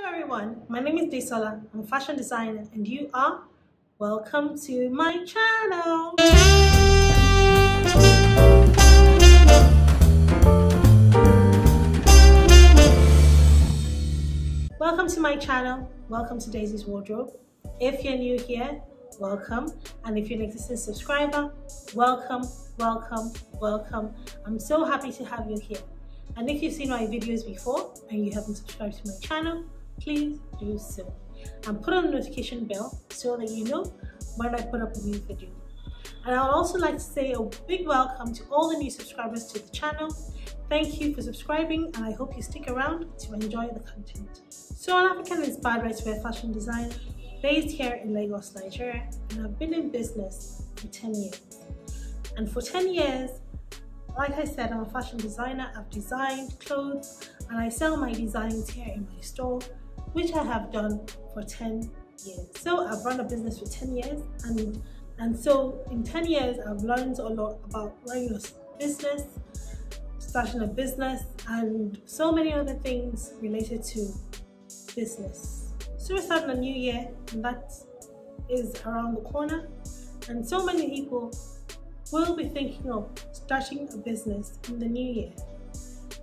everyone, my name is Desola. I'm a fashion designer and you are welcome to my channel. Welcome to my channel. Welcome to Daisy's Wardrobe. If you're new here, welcome. And if you're an existing subscriber, welcome. I'm so happy to have you here. And if you've seen my videos before and you haven't subscribed to my channel, please do so. And put on the notification bell so that you know when I put up a new video. And I would also like to say a big welcome to all the new subscribers to the channel. Thank you for subscribing and I hope you stick around to enjoy the content. So I'm an African-inspired ready-to-wear fashion designer based here in Lagos, Nigeria, and I've been in business for 10 years. And for 10 years, like I said, I'm a fashion designer. I've designed clothes and I sell my designs here in my store, which I have done for 10 years. So I've run a business for 10 years and so in 10 years I've learned a lot about running a business, starting a business, and so many other things related to business. So we're starting a new year and that is around the corner, and so many people will be thinking of starting a business in the new year.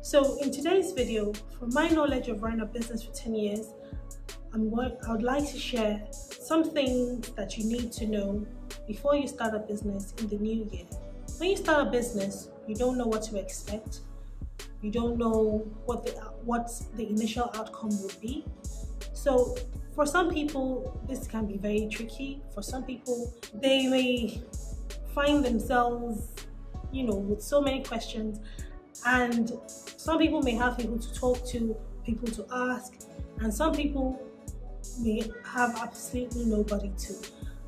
So in today's video, from my knowledge of running a business for 10 years, I would like to share some things that you need to know before you start a business in the new year. When you start a business, you don't know what to expect. You don't know what the initial outcome would be. So for some people, this can be very tricky. For some people, they may find themselves, with so many questions, and some people may have people to talk to, people to ask, and some people may have absolutely nobody to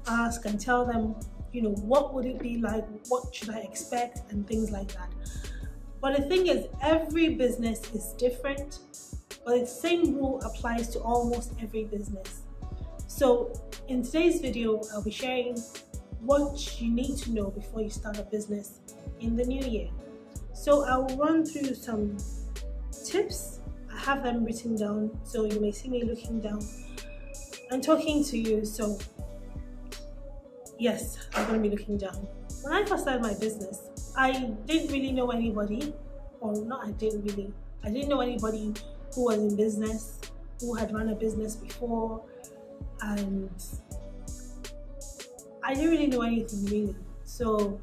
ask and tell them, what would it be like, what should I expect, and things like that. But the thing is, every business is different, but the same rule applies to almost every business. So in today's video, I'll be sharing what you need to know before you start a business in the new year. So I'll run through some tips. I have them written down, so you may see me looking down and talking to you. So yes, I'm going to be looking down. When I first started my business, I didn't really know anybody, I didn't know anybody who was in business, who had run a business before, and I didn't really know anything really. So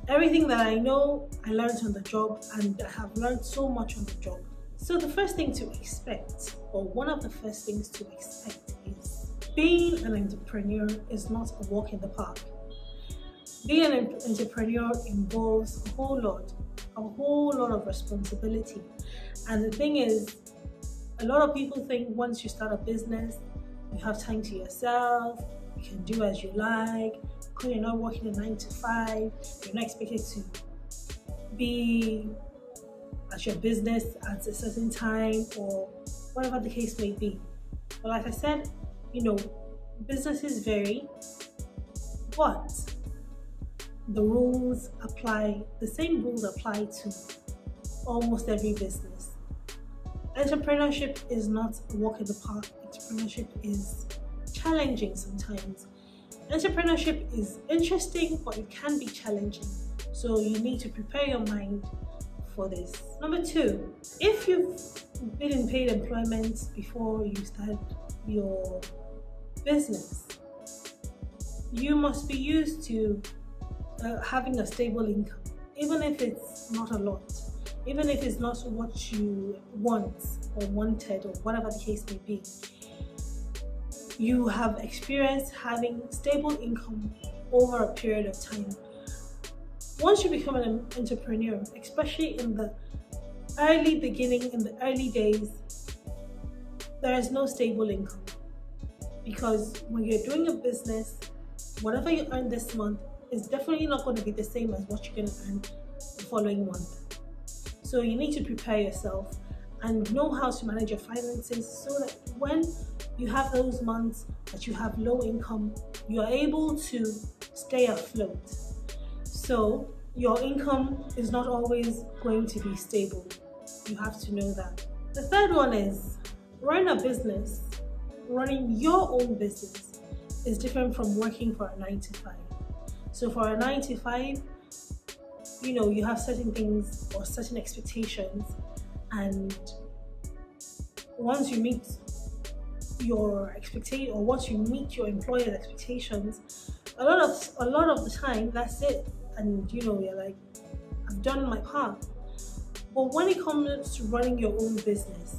everything that I know, I learned on the job, and I have learned so much on the job. So the first thing to expect, or one of the first things to expect, is being an entrepreneur is not a walk in the park. Being an entrepreneur involves a whole lot of responsibility. And the thing is, a lot of people think once you start a business, you have time to yourself, you can do as you like, because you're not working a 9 to 5, you're not expected to be at your business at a certain time, or whatever the case may be. But like I said, businesses vary, but the same rules apply to almost every business. Entrepreneurship is not a walk in the park. Entrepreneurship is challenging sometimes. Entrepreneurship is interesting, but it can be challenging. So you need to prepare your mind for this. Number 2, if you've been in paid employment before you start your business, you must be used to having a stable income, even if it's not a lot, even if it's not what you want or wanted, or whatever the case may be. You have experienced having stable income over a period of time. Once you become an entrepreneur, especially in the early beginning, in the early days, there is no stable income, because when you're doing a business, whatever you earn this month is definitely not going to be the same as what you're going to earn the following month. So you need to prepare yourself and know how to manage your finances, so that when you have those months that you have low income, you are able to stay afloat. So your income is not always going to be stable. You have to know that. The third one is Running a business, running your own business, is different from working for a 9 to 5. So for a 9 to 5, you know, you have certain things or certain expectations, and once you meet your expectation, or once you meet your employer's expectations, a lot of the time that's it, and you know, you're like, I've done my part. But when it comes to running your own business,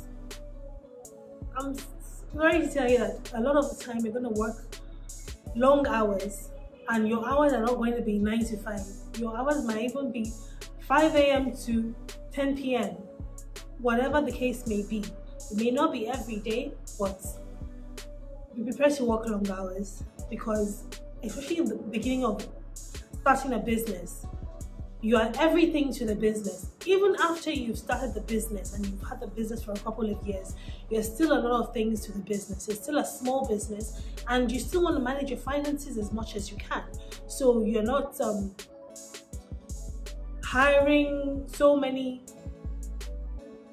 I'm sorry to tell you that a lot of the time you're going to work long hours, and your hours are not going to be 9 to 5. Your hours might even be 5 a.m. to 10 p.m. Whatever the case may be. It may not be every day, but be prepared to work long hours, because especially in the beginning of starting a business, you are everything to the business. Even after you've started the business and you've had the business for a couple of years, you're still a lot of things to the business. It's still a small business, and you still want to manage your finances as much as you can. So you're not hiring so many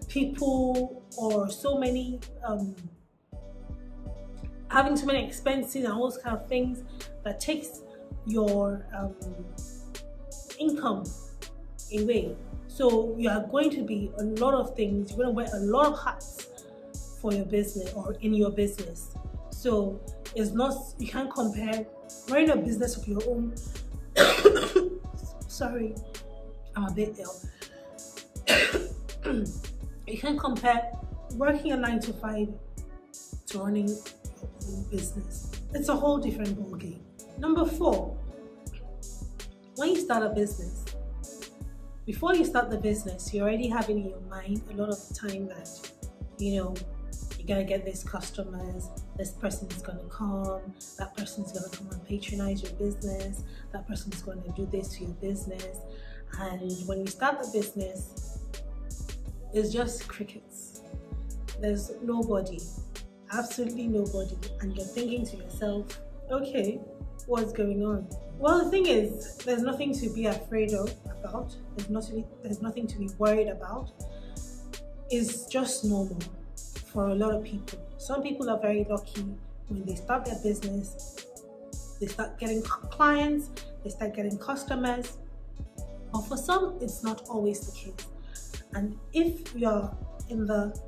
people, or so many having so many expenses and all those kind of things that takes your income away. So you are going to be a lot of things. You're going to wear a lot of hats for your business or in your business. So it's not, you can't compare running a business of your own. Sorry, I'm a bit ill. You can't compare working a 9 to 5 to running your own business. It's a whole different ballgame. Number 4, when you start a business, before you start the business, you already have in your mind a lot of the time that, you know, you gotta get these customers, this person is gonna come, that person is gonna come and patronize your business, that person is gonna do this to your business. And when you start the business, it's just crickets. There's nobody, absolutely nobody, and you're thinking to yourself, okay, what's going on? Well, the thing is, there's nothing to be afraid of about. There's nothing to be worried about. It's just normal for a lot of people. Some people are very lucky when they start their business. They start getting clients, they start getting customers. But for some, it's not always the case. And if you're in the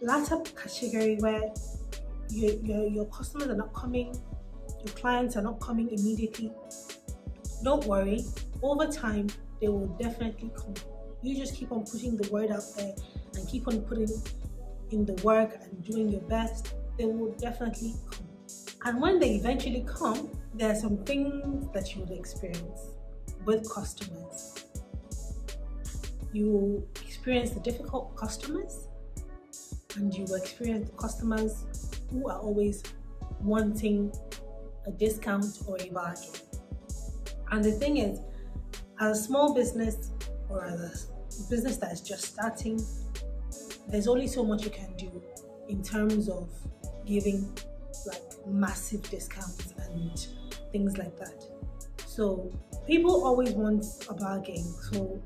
latter category where your customers are not coming, your clients are not coming immediately, don't worry. Over time, they will definitely come. You just keep on putting the word out there and keep on putting in the work and doing your best. They will definitely come. And when they eventually come, there are some things that you will experience with customers. You will experience the difficult customers, and you will experience the customers who are always wanting a discount or a bargain. And the thing is, as a small business or as a business that is just starting, there's only so much you can do in terms of giving like massive discounts and things like that. So people always want a bargain, so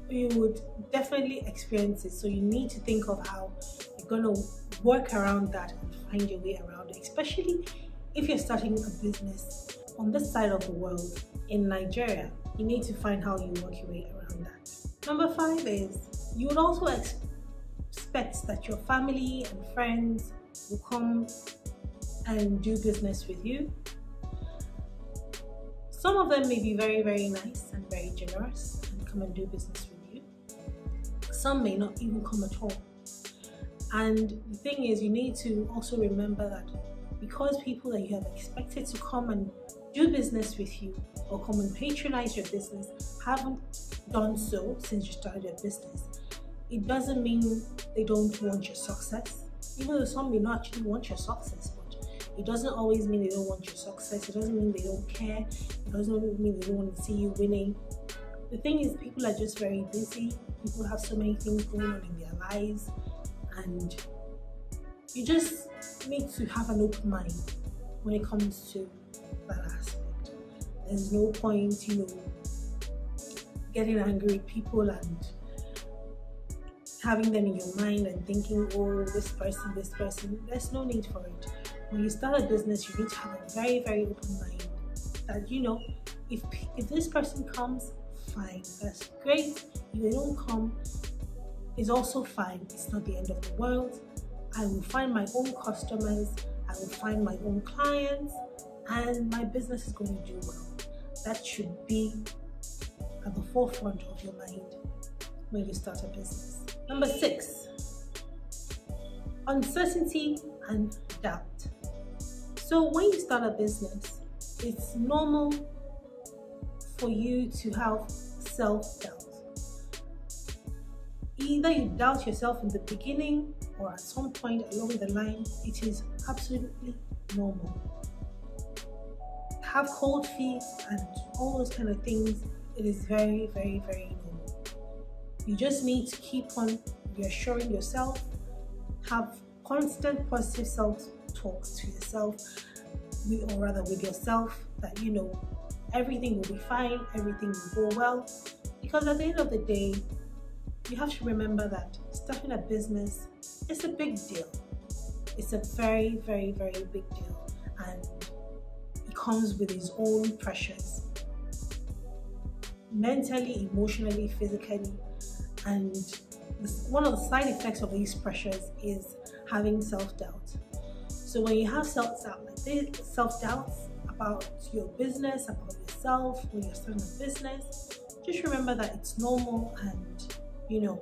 you would definitely experience it. So you need to think of how you're going to work around that and find your way around it, especially if you're starting a business on this side of the world in Nigeria. You need to find how you work your way around that. Number 5 is, you would also expect that your family and friends will come and do business with you. Some of them may be very, very nice and very generous and come and do business with you. Some may not even come at all. And the thing is, you need to also remember that because people that you have expected to come and do business with you or come and patronize your business haven't done so since you started your business, it doesn't mean they don't want your success. Even though some may not actually want your success, but it doesn't always mean they don't want your success. It doesn't mean they don't care. It doesn't mean they don't want to see you winning. The thing is, people are just very busy. People have so many things going on in their lives, and you just need to have an open mind when it comes to that aspect. There's no point, getting angry with people and having them in your mind and thinking, oh, this person, there's no need for it. When you start a business, you need to have a very, very open mind that, you know, if this person comes, fine, that's great. If they don't come, it's also fine. It's not the end of the world. I will find my own customers, I will find my own clients, and my business is going to do well. That should be at the forefront of your mind when you start a business. Number 6, uncertainty and doubt. So when you start a business, it's normal for you to have self-doubt. Either you doubt yourself in the beginning or at some point along the line. It is absolutely normal. Have cold feet and all those kind of things. It is very, very, very normal. You just need to keep on reassuring yourself, have constant positive self-talks to yourself, or rather with yourself, that, you know, everything will be fine, everything will go well. Because at the end of the day, you have to remember that starting a business is a big deal. It's a very, very, very big deal, and it comes with its own pressures, mentally, emotionally, physically. And one of the side effects of these pressures is having self-doubt. So when you have self-doubt like this, self-doubts about your business, about yourself, when you're starting a business, just remember that it's normal, and you know,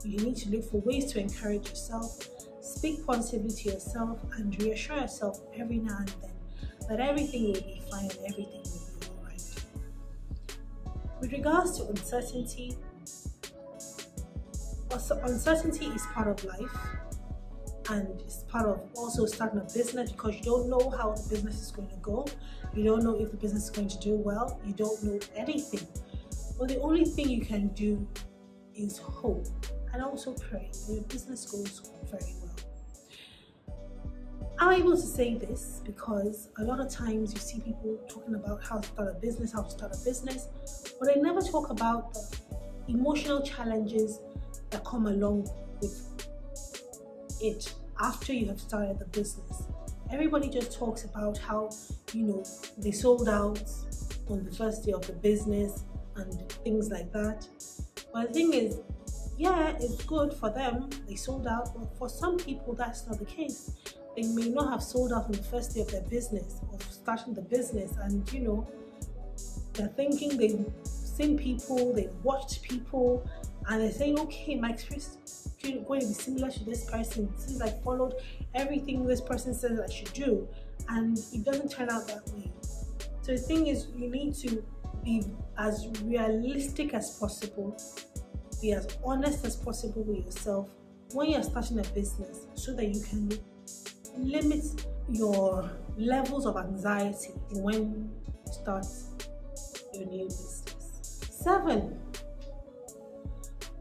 you need to look for ways to encourage yourself, speak positively to yourself, and reassure yourself every now and then that everything will be fine and everything will be alright. With regards to uncertainty, uncertainty is part of life, and it's part of also starting a business, because you don't know how the business is going to go. You don't know if the business is going to do well. You don't know anything. But the only thing you can do is hope and also pray that your business goes very well. I'm able to say this because a lot of times you see people talking about how to start a business, but they never talk about the emotional challenges that come along with it after you have started the business. Everybody just talks about how, you know, they sold out on the first day of the business and things like that. But the thing is, yeah, it's good for them, they sold out, but for some people that's not the case. They may not have sold out on the first day of their business or starting the business, and you know, they're thinking, they've seen people, they've watched people, and they're saying, okay, my experience is going to be similar to this person since I followed everything this person says I should do, and it doesn't turn out that way. So the thing is, you need to be as realistic as possible, be as honest as possible with yourself when you're starting a business, so that you can limit your levels of anxiety when you start your new business. 7,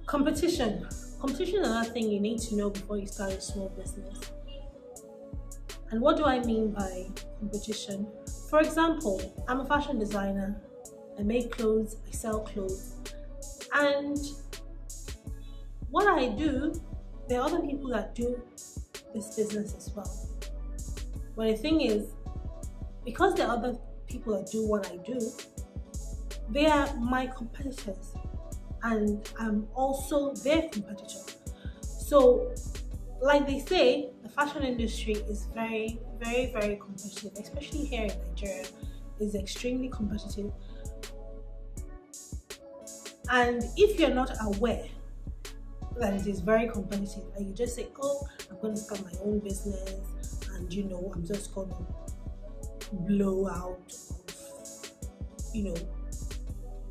competition. Competition is another thing you need to know before you start a small business. And what do I mean by competition? For example, I'm a fashion designer. I make clothes, I sell clothes, and what I do, there are other people that do this business as well. But the thing is, because there are other people that do what I do, they are my competitors, and I'm also their competitor. So, like they say, the fashion industry is very, very, very competitive, especially here in Nigeria. It's extremely competitive. And if you're not aware that it is very competitive, and you just say, oh, I'm going to start my own business, and you know, I'm just going to blow out of, you know,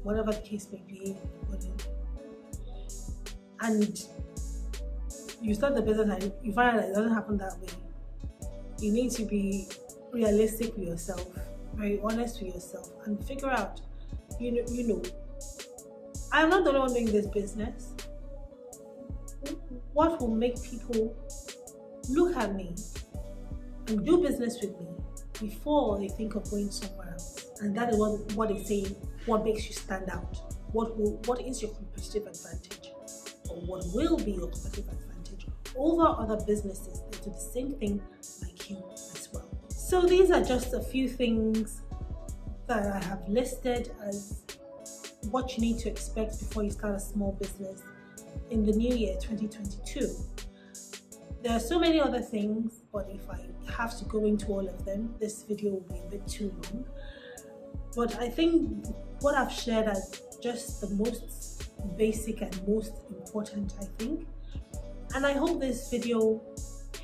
whatever the case may be, and you start the business and you find out that it doesn't happen that way. You need to be realistic with yourself, very honest with yourself, and figure out, you know, I'm not the only one doing this business. What will make people look at me and do business with me before they think of going somewhere else? And that is what they say, what makes you stand out. What is your competitive advantage? Or what will be your competitive advantage over other businesses that do the same thing like you as well. So these are just a few things that I have listed as what you need to expect before you start a small business in the new year 2022. There are so many other things, but if I have to go into all of them, this video will be a bit too long. But I think what I've shared is just the most basic and most important, I think. And I hope this video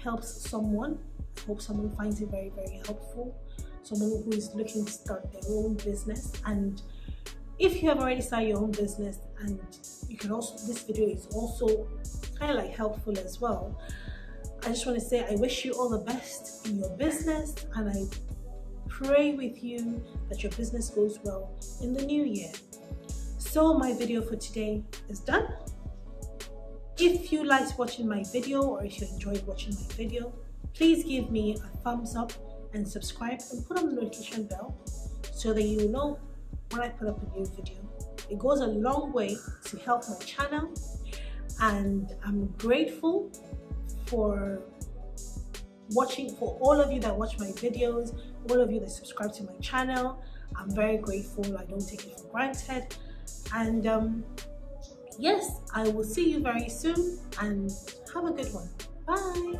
helps someone. I hope someone finds it very, very helpful. Someone who is looking to start their own business. And if you have already started your own business, and you can also, this video is also kind of like helpful as well. I just want to say I wish you all the best in your business, and I pray with you that your business goes well in the new year. So my video for today is done. If you liked watching my video, or if you enjoyed watching my video, please give me a thumbs up and subscribe and put on the notification bell so that you know when I put up a new video. It goes a long way to help my channel, and I'm grateful for all of you that watch my videos, all of you that subscribe to my channel. I'm very grateful. I don't take it for granted. And yes, I will see you very soon, and have a good one. Bye.